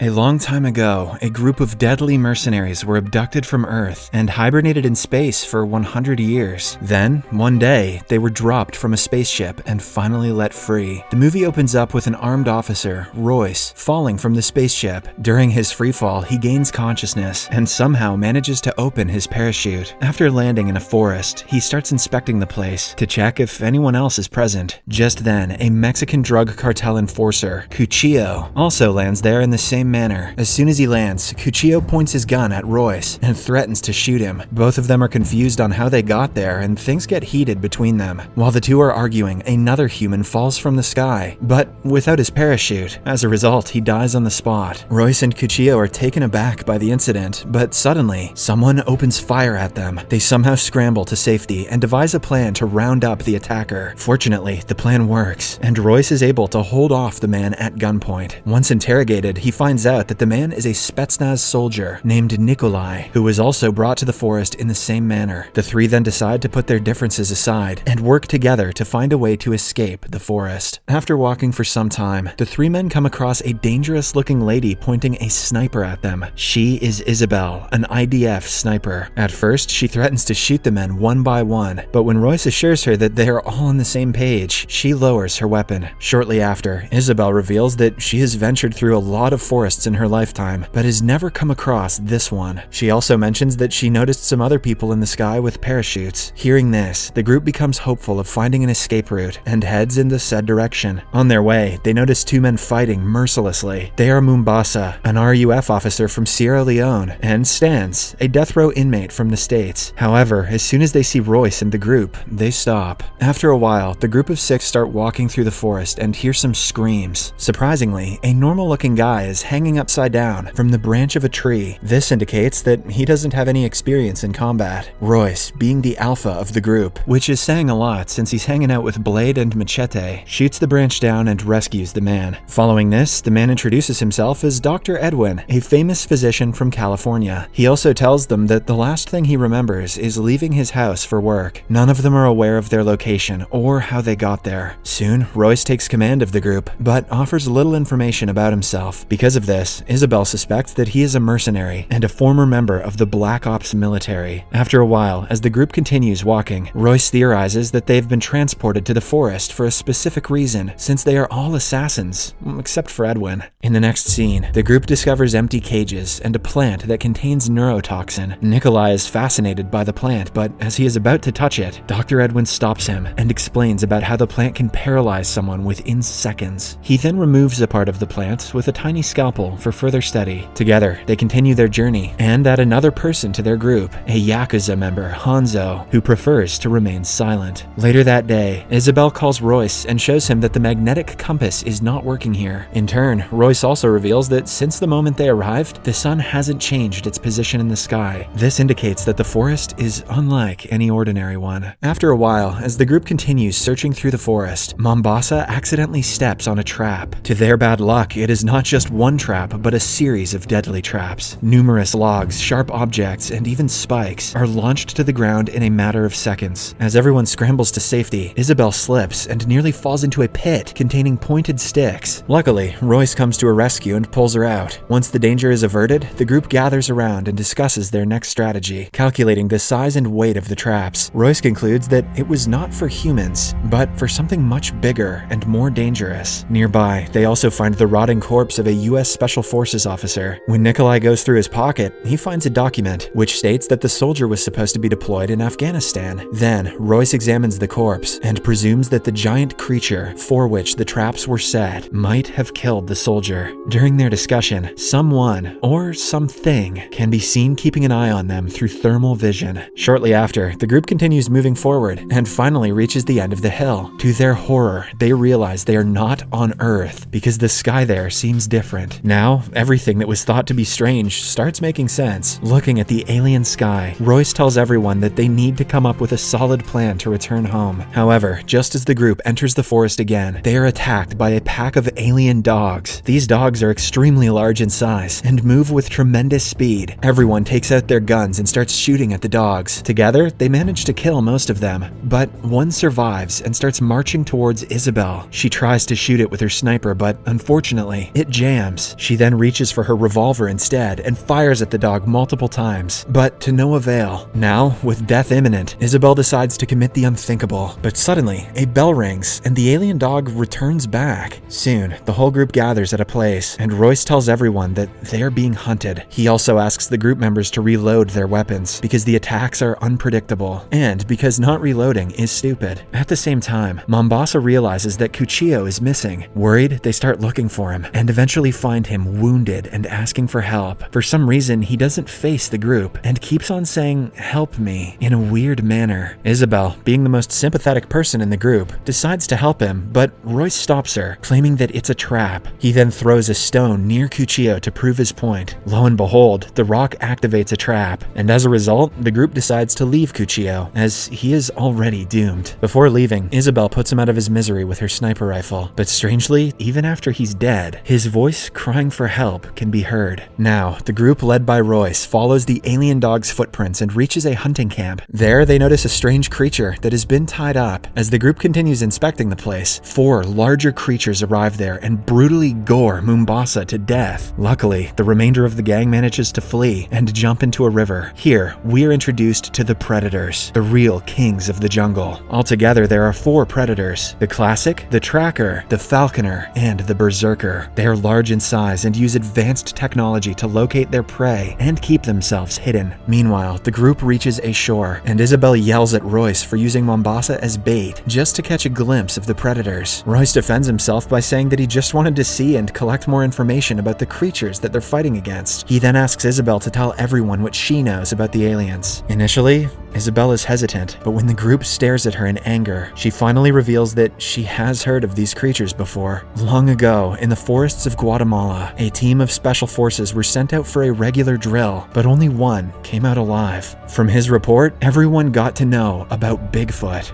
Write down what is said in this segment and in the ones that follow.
A long time ago, a group of deadly mercenaries were abducted from Earth and hibernated in space for 100 years. Then, one day, they were dropped from a spaceship and finally let free. The movie opens up with an armed officer, Royce, falling from the spaceship. During his freefall, he gains consciousness and somehow manages to open his parachute. After landing in a forest, he starts inspecting the place to check if anyone else is present. Just then, a Mexican drug cartel enforcer, Cuchillo, also lands there in the same manner. As soon as he lands, Cuchillo points his gun at Royce and threatens to shoot him. Both of them are confused on how they got there, and things get heated between them. While the two are arguing, another human falls from the sky, but without his parachute. As a result, he dies on the spot. Royce and Cuchillo are taken aback by the incident, but suddenly, someone opens fire at them. They somehow scramble to safety and devise a plan to round up the attacker. Fortunately, the plan works, and Royce is able to hold off the man at gunpoint. Once interrogated, he finds out that the man is a Spetsnaz soldier named Nikolai, who was also brought to the forest in the same manner. The three then decide to put their differences aside and work together to find a way to escape the forest. After walking for some time, the three men come across a dangerous-looking lady pointing a sniper at them. She is Isabel, an IDF sniper. At first, she threatens to shoot the men one by one, but when Royce assures her that they are all on the same page, she lowers her weapon. Shortly after, Isabel reveals that she has ventured through a lot of forests in her lifetime, but has never come across this one. She also mentions that she noticed some other people in the sky with parachutes. Hearing this, the group becomes hopeful of finding an escape route and heads in the said direction. On their way, they notice two men fighting mercilessly. They are Mombasa, an RUF officer from Sierra Leone, and Stans, a death row inmate from the States. However, as soon as they see Royce and the group, they stop. After a while, the group of 6 start walking through the forest and hear some screams. Surprisingly, a normal-looking guy is hanging upside down from the branch of a tree. This indicates that he doesn't have any experience in combat. Royce, being the alpha of the group, which is saying a lot since he's hanging out with Blade and Machete, shoots the branch down and rescues the man. Following this, the man introduces himself as Dr. Edwin, a famous physician from California. He also tells them that the last thing he remembers is leaving his house for work. None of them are aware of their location or how they got there. Soon, Royce takes command of the group, but offers little information about himself. Because of this, Isabel suspects that he is a mercenary and a former member of the Black Ops military. After a while, as the group continues walking, Royce theorizes that they've been transported to the forest for a specific reason, since they are all assassins, except for Edwin. In the next scene, the group discovers empty cages and a plant that contains neurotoxin. Nikolai is fascinated by the plant, but as he is about to touch it, Dr. Edwin stops him and explains about how the plant can paralyze someone within seconds. He then removes a part of the plant with a tiny scalpel for further study. Together, they continue their journey and add another person to their group, a Yakuza member, Hanzo, who prefers to remain silent. Later that day, Isabel calls Royce and shows him that the magnetic compass is not working here. In turn, Royce also reveals that since the moment they arrived, the sun hasn't changed its position in the sky. This indicates that the forest is unlike any ordinary one. After a while, as the group continues searching through the forest, Mombasa accidentally steps on a trap. To their bad luck, it is not just one trap, but a series of deadly traps. Numerous logs, sharp objects, and even spikes are launched to the ground in a matter of seconds. As everyone scrambles to safety, Isabel slips and nearly falls into a pit containing pointed sticks. Luckily, Royce comes to her rescue and pulls her out. Once the danger is averted, the group gathers around and discusses their next strategy. Calculating the size and weight of the traps, Royce concludes that it was not for humans, but for something much bigger and more dangerous. Nearby, they also find the rotting corpse of a U.S. Special Forces officer. When Nikolai goes through his pocket, he finds a document which states that the soldier was supposed to be deployed in Afghanistan. Then, Royce examines the corpse and presumes that the giant creature for which the traps were set might have killed the soldier. During their discussion, someone or something can be seen keeping an eye on them through thermal vision. Shortly after, the group continues moving forward and finally reaches the end of the hill. To their horror, they realize they are not on Earth because the sky there seems different. Now, everything that was thought to be strange starts making sense. Looking at the alien sky, Royce tells everyone that they need to come up with a solid plan to return home. However, just as the group enters the forest again, they are attacked by a pack of alien dogs. These dogs are extremely large in size and move with tremendous speed. Everyone takes out their guns and starts shooting at the dogs. Together, they manage to kill most of them, but one survives and starts marching towards Isabel. She tries to shoot it with her sniper, but unfortunately, it jams times. She then reaches for her revolver instead and fires at the dog multiple times, but to no avail. Now, with death imminent, Isabel decides to commit the unthinkable. But suddenly, a bell rings and the alien dog returns back. Soon, the whole group gathers at a place, and Royce tells everyone that they are being hunted. He also asks the group members to reload their weapons because the attacks are unpredictable, and because not reloading is stupid. At the same time, Mombasa realizes that Cuchillo is missing. Worried, they start looking for him, and eventually find him wounded and asking for help. For some reason, he doesn't face the group, and keeps on saying, "Help me," in a weird manner. Isabel, being the most sympathetic person in the group, decides to help him, but Royce stops her, claiming that it's a trap. He then throws a stone near Cuchillo to prove his point. Lo and behold, the rock activates a trap, and as a result, the group decides to leave Cuchillo, as he is already doomed. Before leaving, Isabel puts him out of his misery with her sniper rifle, but strangely, even after he's dead, his voice crying for help can be heard. Now, the group led by Royce follows the alien dog's footprints and reaches a hunting camp. There, they notice a strange creature that has been tied up. As the group continues inspecting the place, 4 larger creatures arrive there and brutally gore Mombasa to death. Luckily, the remainder of the gang manages to flee and jump into a river. Here, we are introduced to the predators, the real kings of the jungle. Altogether, there are 4 predators: the classic, the tracker, the falconer, and the berserker. They are large in size and use advanced technology to locate their prey and keep themselves hidden. Meanwhile, the group reaches a shore, and Isabel yells at Royce for using Mombasa as bait, just to catch a glimpse of the predators. Royce defends himself by saying that he just wanted to see and collect more information about the creatures that they're fighting against. He then asks Isabel to tell everyone what she knows about the aliens. Initially, Isabel is hesitant, but when the group stares at her in anger, she finally reveals that she has heard of these creatures before. Long ago, in the forests of Guatemala, a team of special forces were sent out for a regular drill, but only one came out alive. From his report, everyone got to know about Bigfoot.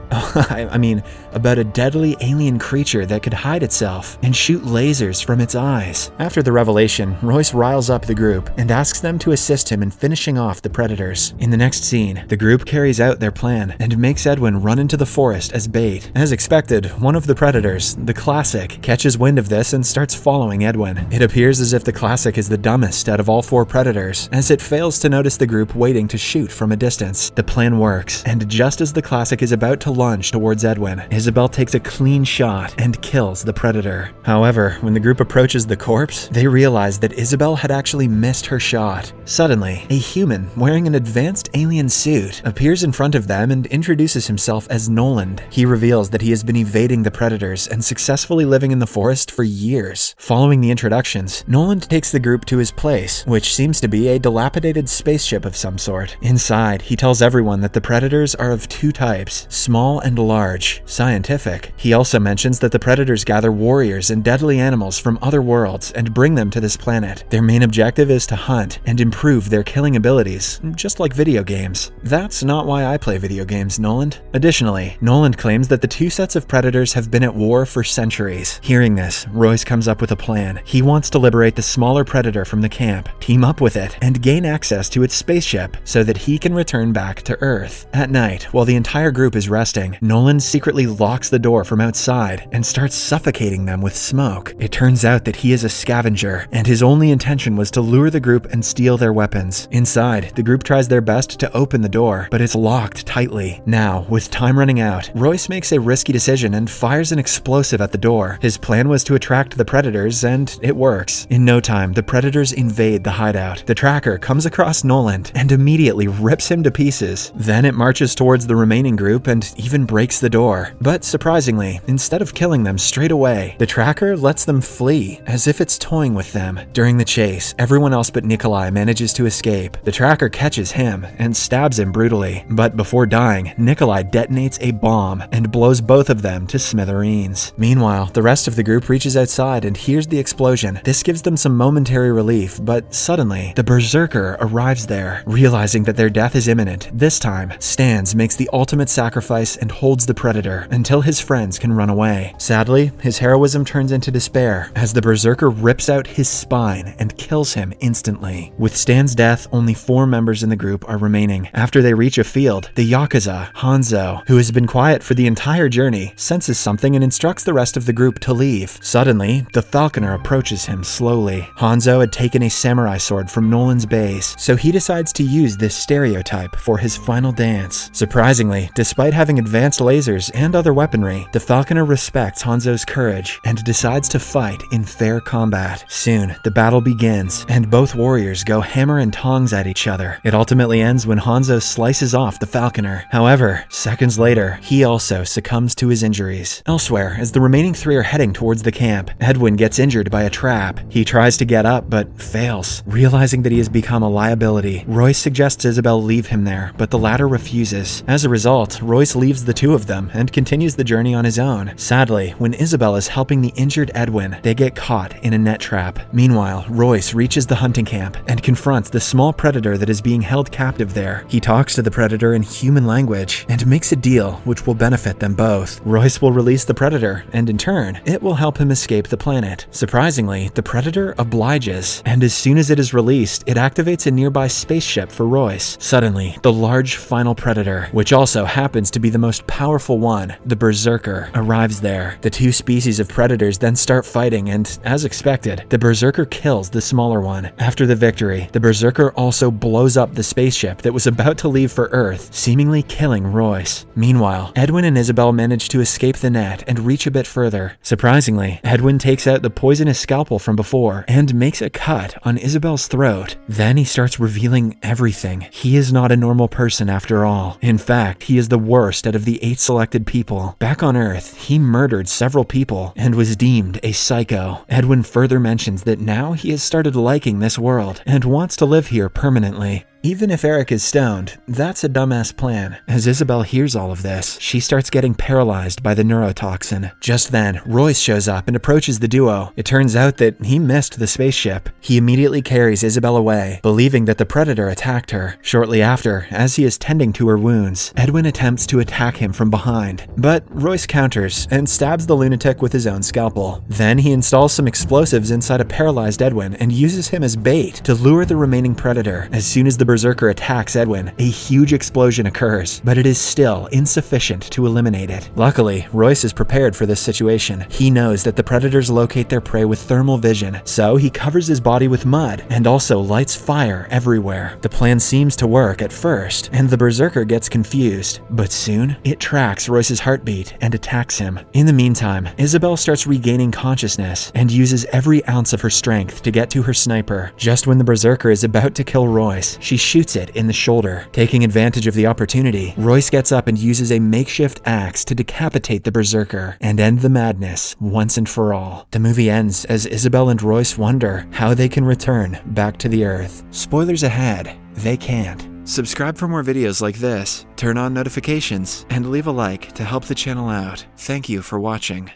I mean, about a deadly alien creature that could hide itself and shoot lasers from its eyes. After the revelation, Royce riles up the group and asks them to assist him in finishing off the predators. In the next scene, the group carries out their plan and makes Edwin run into the forest as bait. As expected, one of the predators, the classic, catches wind of this and starts following Edwin. It appears as if the classic is the dumbest out of all 4 predators, as it fails to notice the group waiting to shoot from a distance. The plan works, and just as the classic is about to lunge towards Edwin, Isabel takes a clean shot and kills the predator. However, when the group approaches the corpse, they realize that Isabel had actually missed her shot. Suddenly, a human wearing an advanced alien suit appears in front of them and introduces himself as Noland. He reveals that he has been evading the predators and successfully living in the forest for years. Following the introductions, Noland takes the group to his place, which seems to be a dilapidated spaceship of some sort. Inside, he tells everyone that the predators are of 2 types, small and large, scientific. He also mentions that the predators gather warriors and deadly animals from other worlds and bring them to this planet. Their main objective is to hunt and improve their killing abilities, just like video games. That's not why I play video games, Noland. Additionally, Noland claims that the 2 sets of predators have been at war for centuries. Hearing this, Royce comes up with a plan. He wants to liberate the smaller predator from the camp, team up with it, and gain access to its spaceship so that he can return back to Earth. At night, while the entire group is resting, Noland secretly locks the door from outside and starts suffocating them with smoke. It turns out that he is a scavenger, and his only intention was to lure the group and steal their weapons. Inside, the group tries their best to open the door, but it's locked tightly. Now, with time running out, Royce makes a risky decision and fires an explosive at the door. His plan was to attract the predators, and it works. In no time, the predators invade the hideout. The tracker comes across Noland and immediately rips him to pieces. Then it marches towards the remaining group and even breaks the door. But surprisingly, instead of killing them straight away, the tracker lets them flee, as if it's toying with them. During the chase, everyone else but Nikolai manages to escape. The tracker catches him and stabs him brutally. But before dying, Nikolai detonates a bomb and blows both of them to smithereens. Meanwhile, the rest of the group reaches outside and hears the explosion. This gives them some momentary relief, but suddenly, the berserker arrives there. Realizing that their death is imminent, this time, Stans makes the ultimate sacrifice and holds the predator until his friends can run away. Sadly, his heroism turns into despair as the berserker rips out his spine and kills him instantly. With Stan's death, only 4 members in the group are remaining. After they reach reach a field, the Yakuza, Hanzo, who has been quiet for the entire journey, senses something and instructs the rest of the group to leave. Suddenly, the falconer approaches him slowly. Hanzo had taken a samurai sword from Nolan's base, so he decides to use this stereotype for his final dance. Surprisingly, despite having advanced lasers and other weaponry, the falconer respects Hanzo's courage and decides to fight in fair combat. Soon, the battle begins, and both warriors go hammer and tongs at each other. It ultimately ends when Hanzo slices off the falconer. However, seconds later, he also succumbs to his injuries. Elsewhere, as the remaining three are heading towards the camp, Edwin gets injured by a trap. He tries to get up, but fails. Realizing that he has become a liability, Royce suggests Isabel leave him there, but the latter refuses. As a result, Royce leaves the two of them and continues the journey on his own. Sadly, when Isabel is helping the injured Edwin, they get caught in a net trap. Meanwhile, Royce reaches the hunting camp and confronts the small predator that is being held captive there. He talks to the predator in human language and makes a deal which will benefit them both. Royce will release the predator, and in turn, it will help him escape the planet. Surprisingly, the predator obliges, and as soon as it is released, it activates a nearby spaceship for Royce. Suddenly, the large final predator, which also happens to be the most powerful one, the Berserker, arrives there. The two species of predators then start fighting, and as expected, the Berserker kills the smaller one. After the victory, the Berserker also blows up the spaceship that was about to leave for Earth, seemingly killing Royce. Meanwhile, Edwin and Isabel manage to escape the net and reach a bit further. Surprisingly, Edwin takes out the poisonous scalpel from before and makes a cut on Isabel's throat. Then he starts revealing everything. He is not a normal person after all. In fact, he is the worst out of the 8 selected people. Back on Earth, he murdered several people and was deemed a psycho. Edwin further mentions that now he has started liking this world and wants to live here permanently. Even if Eric is stoned, that's a dumbass plan. As Isabel hears all of this, she starts getting paralyzed by the neurotoxin. Just then, Royce shows up and approaches the duo. It turns out that he missed the spaceship. He immediately carries Isabel away, believing that the predator attacked her. Shortly after, as he is tending to her wounds, Edwin attempts to attack him from behind, but Royce counters and stabs the lunatic with his own scalpel. Then he installs some explosives inside a paralyzed Edwin and uses him as bait to lure the remaining predator. As soon as the Berserker attacks Edwin, a huge explosion occurs, but it is still insufficient to eliminate it. Luckily, Royce is prepared for this situation. He knows that the predators locate their prey with thermal vision, so he covers his body with mud and also lights fire everywhere. The plan seems to work at first, and the Berserker gets confused, but soon it tracks Royce's heartbeat and attacks him. In the meantime, Isabel starts regaining consciousness and uses every ounce of her strength to get to her sniper. Just when the Berserker is about to kill Royce, she shoots it in the shoulder. Taking advantage of the opportunity, Royce gets up and uses a makeshift axe to decapitate the Berserker and end the madness once and for all. The movie ends as Isabel and Royce wonder how they can return back to the Earth. Spoilers ahead, they can't. Subscribe for more videos like this, turn on notifications, and leave a like to help the channel out. Thank you for watching.